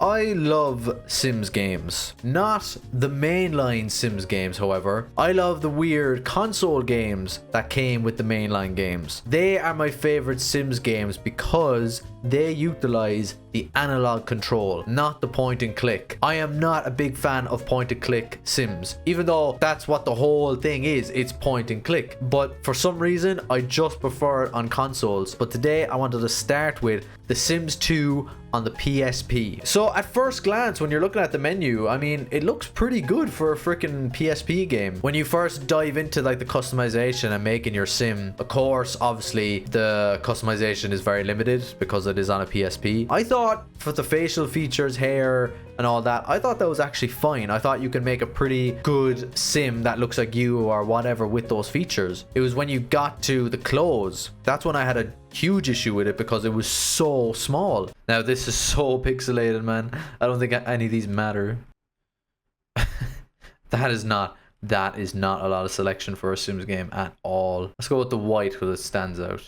I love Sims games. Not the mainline Sims games, however. I love the weird console games that came with the mainline games. They are my favorite Sims games because they utilize the analog control, not the point and click. I am not a big fan of point and click Sims, even though that's what the whole thing is. It's point and click. But for some reason, I just prefer it on consoles. But today I wanted to start with The Sims 2 on the PSP. So at first glance, when you're looking at the menu, I mean, it looks pretty good for a freaking PSP game. When you first dive into like the customization and making your sim, of course, obviously the customization is very limited because it is on a PSP. I thought for the facial features, hair, and all that, I thought that was actually fine. I thought you could make a pretty good sim that looks like you or whatever with those features. It was when you got to the clothes, that's when I had a huge issue with it because it was so small. Now this is so pixelated, man. I don't think any of these matter. That is not a lot of selection for a Sims game at all. Let's go with the white because it stands out.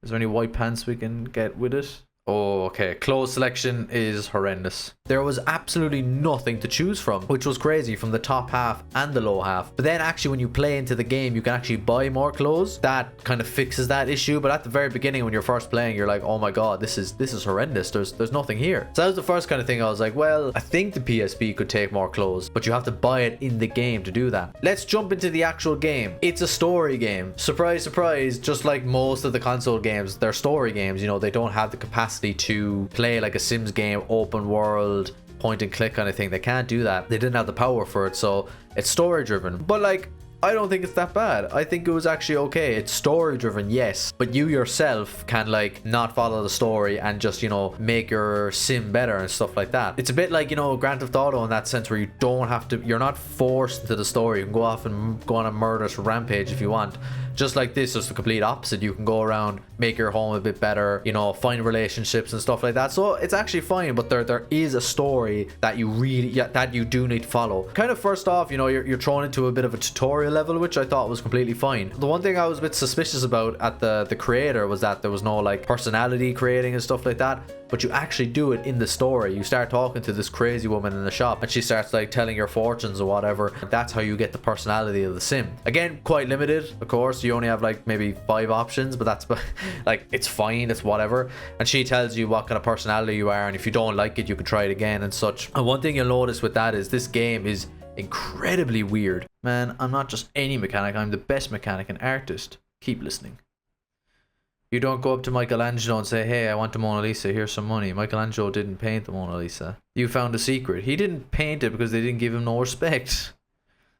Is there any white pants we can get with it? Oh, okay. Clothes selection is horrendous. There was absolutely nothing to choose from, which was crazy, from the top half and the low half. But then actually when you play into the game, you can actually buy more clothes. That kind of fixes that issue. But at the very beginning, when you're first playing, you're like, oh my god, this is horrendous. There's nothing here. So that was the first kind of thing I was like, well, I think the PSP could take more clothes, but you have to buy it in the game to do that. Let's jump into the actual game. It's a story game. Surprise, surprise. Just like most of the console games, they're story games. You know, they don't have the capacity to play like a Sims game, open world, point and click kind of thing. They can't do that. They didn't have the power for it, so it's story driven. But like, I don't think it's that bad. I think it was actually okay. It's story driven, yes, but you yourself can like not follow the story and just, you know, make your sim better and stuff like that. It's a bit like, you know, Grand Theft Auto in that sense, where you don't have to, you're not forced into the story. You can go off and go on a murderous rampage if you want. Just like this, just the complete opposite. You can go around, make your home a bit better, you know, find relationships and stuff like that. So it's actually fine, but there is a story that you really, that you do need to follow. Kind of first off, you know, you're thrown into a bit of a tutorial level, which I thought was completely fine. The one thing I was a bit suspicious about at the creator was that there was no like personality creating and stuff like that. But you actually do it in the story. You start talking to this crazy woman in the shop and she starts like telling your fortunes or whatever. That's how you get the personality of the sim. Again, quite limited, of course. You only have like maybe 5 options, but that's like, it's fine, it's whatever. And she tells you what kind of personality you are, and if you don't like it, you can try it again and such. And one thing you'll notice with that is this game is incredibly weird. Man, I'm not just any mechanic, I'm the best mechanic and artist. Keep listening. You don't go up to Michelangelo and say, hey, I want the Mona Lisa, here's some money. Michelangelo didn't paint the Mona Lisa. You found a secret. He didn't paint it because they didn't give him no respect.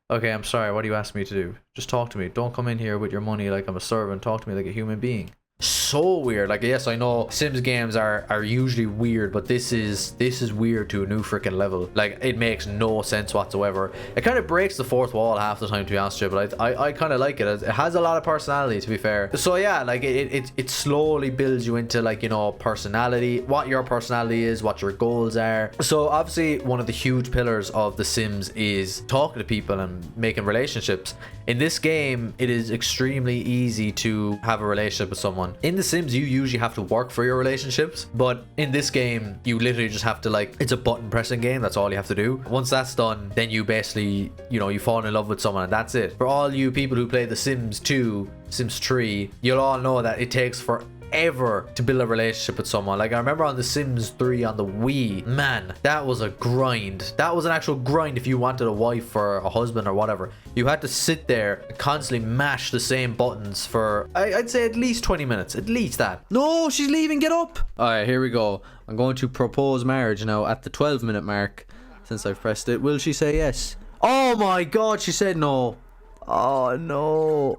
Okay, I'm sorry, what do you ask me to do? Just talk to me. Don't come in here with your money like I'm a servant. Talk to me like a human being. So weird. Like, yes, I know Sims games are usually weird, but this is weird to a new freaking level. Like, it makes no sense whatsoever. It kind of breaks the fourth wall half the time, to be honest with you, but I kind of like it. It has a lot of personality, to be fair. So yeah, like it slowly builds you into, like, you know, personality, what your personality is, what your goals are. So obviously one of the huge pillars of The Sims is talking to people and making relationships. In this game, it is extremely easy to have a relationship with someone. In The Sims, you usually have to work for your relationships, but in this game, you literally just have to, like, it's a button pressing game. That's all you have to do. Once that's done, then you basically, you know, you fall in love with someone and that's it. For all you people who play The Sims 2, Sims 3, you'll all know that it takes forever to build a relationship with someone. Like, I remember on The Sims 3 on the Wii, man, that was a grind. That was an actual grind. If you wanted a wife or a husband or whatever, you had to sit there and constantly mash the same buttons for, I'd say, at least 20 minutes, at least that. No, she's leaving, get up. All right, here we go. I'm going to propose marriage now at the 12-minute mark. Since I've pressed it, will she say yes? Oh my god, she said no. Oh no.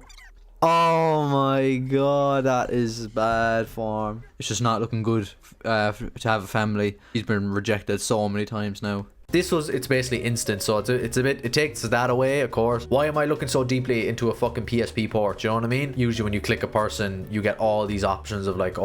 Oh my god, that is bad form. It's just not looking good to have a family. He's been rejected so many times now. It's basically instant, so it's a bit, it takes that away, of course. Why am I looking so deeply into a fucking PSP port? You know what I mean? Usually when you click a person, you get all these options of like,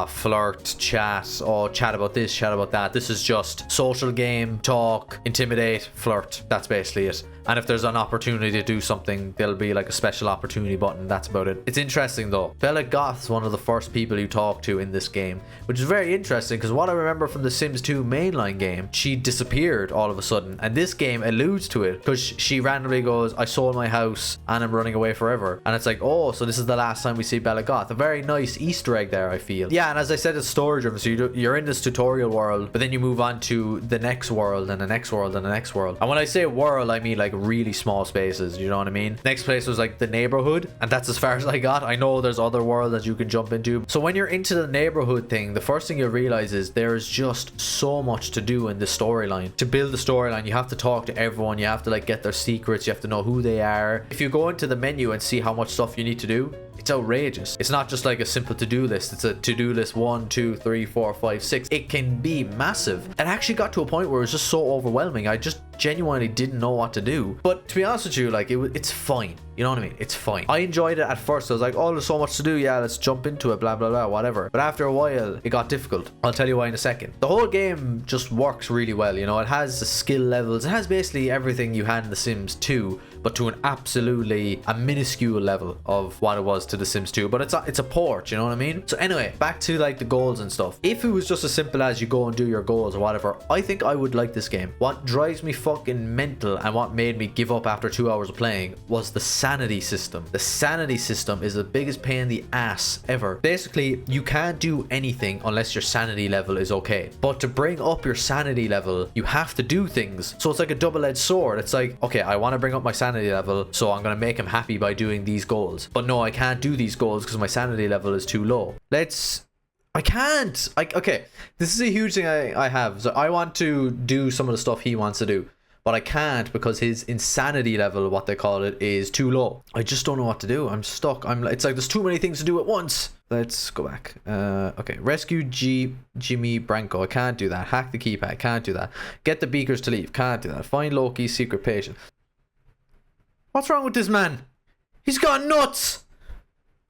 flirt, chat, chat about this, chat about that. This is just social game, talk, intimidate, flirt. That's basically it. And if there's an opportunity to do something, there'll be like a special opportunity button. That's about it. It's interesting though. Bella Goth's one of the first people you talk to in this game, which is very interesting because what I remember from the Sims 2 mainline game, she disappeared all of a sudden. And this game alludes to it because she randomly goes, I sold my house and I'm running away forever. And it's like, oh, so this is the last time we see Bella Goth. A very nice Easter egg there, I feel. Yeah, and as I said, it's story driven. So you're in this tutorial world, but then you move on to the next world and the next world and the next world. And when I say world, I mean like really small spaces. You know what I mean? Next place was like the neighborhood, and that's as far as I got. I know there's other worlds that you can jump into. So when you're into the neighborhood thing, the first thing you realize is there's just so much to do in the storyline. To build the storyline, you have to talk to everyone. You have to like get their secrets. You have to know who they are. If you go into the menu and see how much stuff you need to do, it's outrageous. It's not just like a simple to-do list. It's a to-do list 1, 2, 3, 4, 5, 6. It can be massive. It actually got to a point where it was just so overwhelming. I just genuinely didn't know what to do. But to be honest with you, like it's fine. You know what I mean? It's fine. I enjoyed it at first. I was like, oh, there's so much to do. Yeah, let's jump into it, blah, blah, blah, whatever. But after a while, it got difficult. I'll tell you why in a second. The whole game just works really well. You know, it has the skill levels. It has basically everything you had in The Sims 2, but to an absolutely a minuscule level of what it was to The Sims 2. But it's a port, you know what I mean? So anyway, back to like the goals and stuff. If it was just as simple as you go and do your goals or whatever, I think I would like this game. What drives me fucking mental and what made me give up after 2 hours of playing was the sanity system. The sanity system is the biggest pain in the ass ever. Basically, you can't do anything unless your sanity level is okay. But to bring up your sanity level, you have to do things. So it's like a double-edged sword. It's like, okay, I want to bring up my sanity level, so I'm going to make him happy by doing these goals. But no, I can't do these goals because my sanity level is too low. I can't. Okay, this is a huge thing I have. So I want to do some of the stuff he wants to do, but I can't because his insanity level, what they call it, is too low. I just don't know what to do. I'm stuck. It's like there's too many things to do at once. Let's go back. Okay, rescue Jimmy Branco. I can't do that. Hack the keypad. Can't do that. Get the beakers to leave. Can't do that. Find Loki's secret patient. What's wrong with this man? He's gone nuts.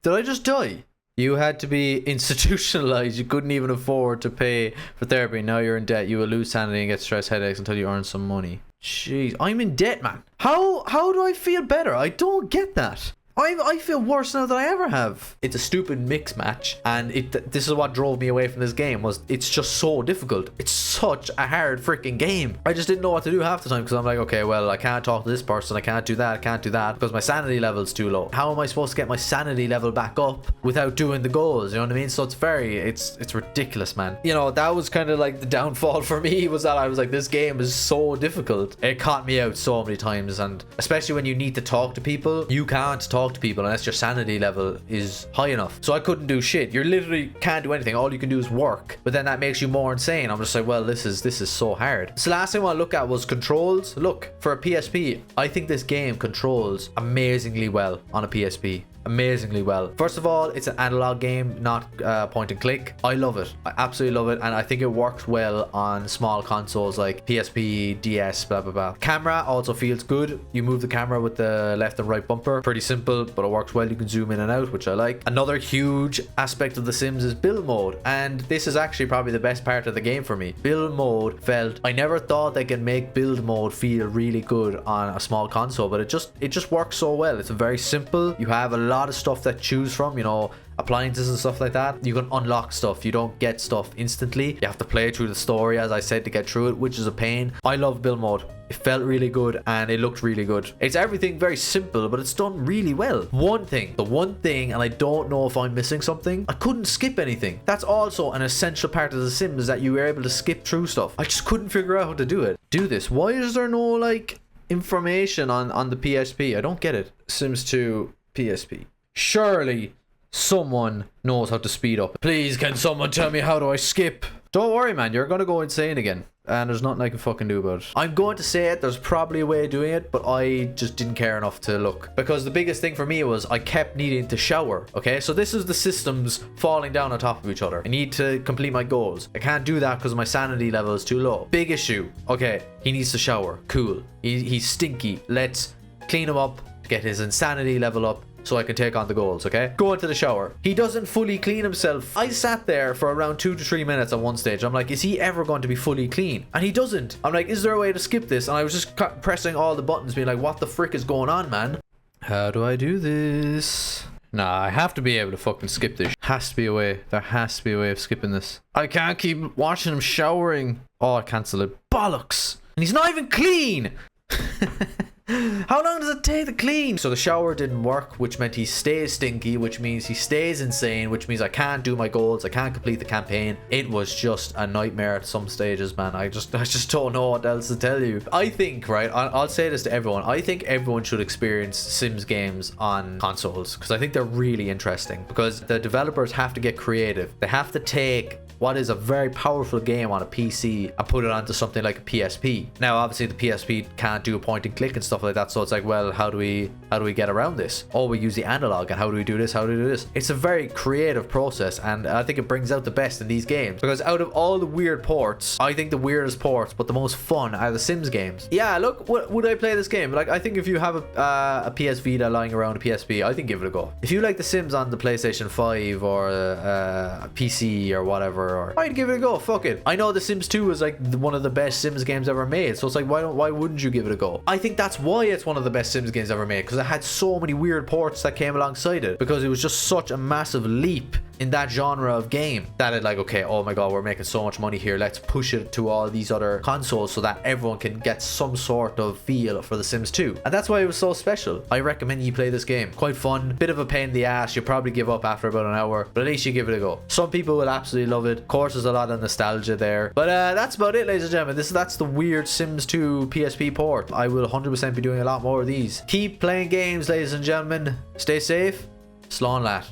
Did I just die? You had to be institutionalized. You couldn't even afford to pay for therapy. Now you're in debt. You will lose sanity and get stress headaches until you earn some money. Jeez, I'm in debt, man. How do I feel better? I don't get that. I feel worse now than I ever have. It's a stupid mix match, and this is what drove me away from this game. Was it's just so difficult. It's such a hard freaking game. I just didn't know what to do half the time because I'm like, okay, well, I can't talk to this person. I can't do that. I can't do that because my sanity level is too low. How am I supposed to get my sanity level back up without doing the goals? You know what I mean? So it's ridiculous, man. You know, that was kind of like the downfall for me, was that I was like, this game is so difficult. It caught me out so many times, and especially when you need to talk to people, you can't talk to people unless your sanity level is high enough. So I couldn't do shit. You literally can't do anything. All you can do is work, but then that makes you more insane. I'm just like, well, this is so hard. So last thing I want to look at was controls. Look, for a PSP, I think this game controls amazingly well on a PSP. Amazingly well. First of all, it's an analog game, not point and click. I love it. I absolutely love it, and I think it works well on small consoles like PSP, DS, blah blah blah. Camera also feels good. You move the camera with the left and right bumper. Pretty simple, but it works well. You can zoom in and out, which I like. Another huge aspect of The Sims is build mode, and this is actually probably the best part of the game for me. Build mode felt, I never thought they could make build mode feel really good on a small console, but it just works so well. It's very simple. You have a lot of stuff that choose from, you know, appliances and stuff like that. You can unlock stuff. You don't get stuff instantly. You have to play through the story, as I said, to get through it, which is a pain. I love build mode. It felt really good and it looked really good. It's everything very simple, but it's done really well. The one thing, and I don't know if I'm missing something, I couldn't skip anything. That's also an essential part of The Sims, is that you were able to skip through stuff. I just couldn't figure out how to do this. Why is there no like information on the PSP? I don't get it. Sims 2 PSP. Surely someone knows how to speed up. Please, can someone tell me how do I skip? Don't worry, man, you're gonna go insane again, and there's nothing I can fucking do about it. I'm going to say it, there's probably a way of doing it, but I just didn't care enough to look, because the biggest thing for me was I kept needing to shower. Okay, so this is the systems falling down on top of each other. I need to complete my goals. I can't do that because my sanity level is too low. Big issue. Okay, he needs to shower. Cool. He's stinky. Let's clean him up, get his insanity level up, so I can take on the goals, okay? Go into the shower. He doesn't fully clean himself. I sat there for around 2 to 3 minutes at one stage. I'm like, is he ever going to be fully clean? And he doesn't. I'm like, is there a way to skip this? And I was just pressing all the buttons, being like, what the frick is going on, man? How do I do this? Nah, I have to be able to fucking skip this. Has to be a way. There has to be a way of skipping this. I can't keep watching him showering. Oh, I cancel it. Bollocks. And he's not even clean. How long does it take to clean? So the shower didn't work, which meant he stays stinky, which means he stays insane, which means I can't do my goals, I can't complete the campaign. It was just a nightmare at some stages, man. I just don't know what else to tell you. I think, right, I'll say this to everyone, I think everyone should experience Sims games on consoles, because I think they're really interesting, because the developers have to get creative. They have to take what is a very powerful game on a PC and put it onto something like a PSP. Now, obviously the PSP can't do a point and click and stuff like that, so it's like, well, how do we get around this? Oh, we use the analog, and how do we do this? How do we do this? It's a very creative process, and I think it brings out the best in these games, because out of all the weird ports, I think the weirdest ports but the most fun are the Sims games. Yeah, look, would I play this game? Like, I think if you have a PS Vita lying around, a PSP, I think give it a go. If you like the Sims on the PlayStation 5 or a PC or whatever, or I'd give it a go. Fuck it. I know The Sims 2 is like one of the best Sims games ever made, so it's like, why wouldn't you give it a go? I think that's why it's one of the best Sims games ever made, because it had so many weird ports that came alongside it, because it was just such a massive leap in that genre of game that it like, okay, oh my god, we're making so much money here, let's push it to all these other consoles so that everyone can get some sort of feel for The Sims 2. And that's why it was so special. I recommend you play this game. Quite fun, bit of a pain in the ass, you'll probably give up after about an hour, but at least you give it a go. Some people will absolutely love it. Of course, there's a lot of nostalgia there, but that's about it, ladies and gentlemen. That's the weird Sims 2 PSP port. I will 100% be doing a lot more of these. Keep playing games, ladies and gentlemen. Stay safe. Slán leat.